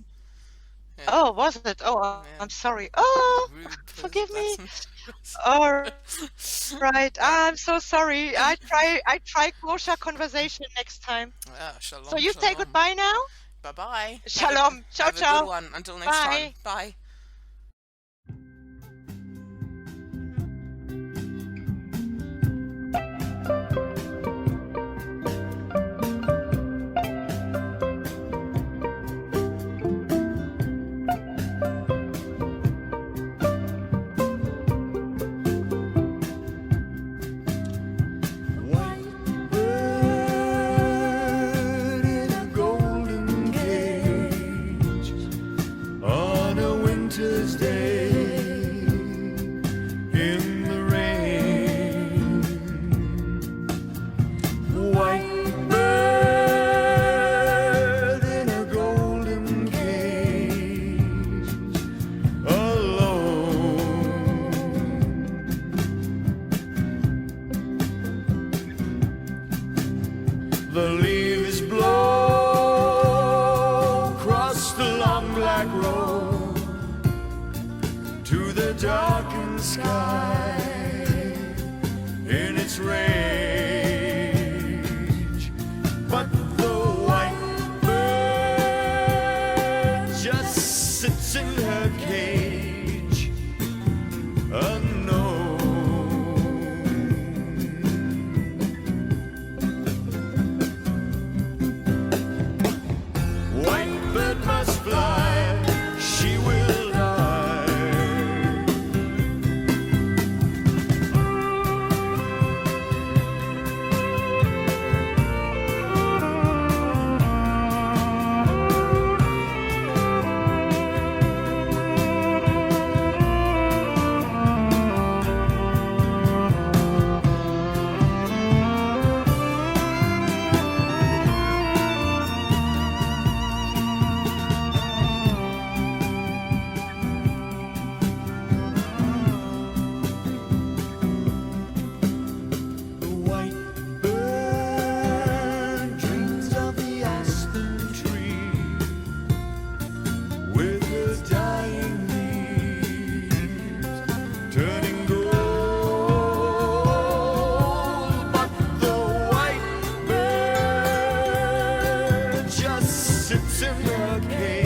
Yeah.
Oh, was it? Oh,
Yeah.
I'm sorry. Oh,
Rude,
forgive me.
blasphemous.
All right. I'm so sorry. I try kosher conversation next time.
Ah,
So
shalom,
you say
shalom.
goodbye now?
Bye bye.
Shalom. Ciao,
Have a good
ciao.
one. Until next time.
Bye.
Bye.
White bird in a golden cage on a winter's day in the rain. White bird in a golden cage alone. The leaves blow across the long black road to the darkened sky in its rage. But the white bird just sits in her cage unknown. White bird must fly, she will die. The white bird dreams of the aspen tree with her dying leaves turning gold. But the white bird just sits in her cage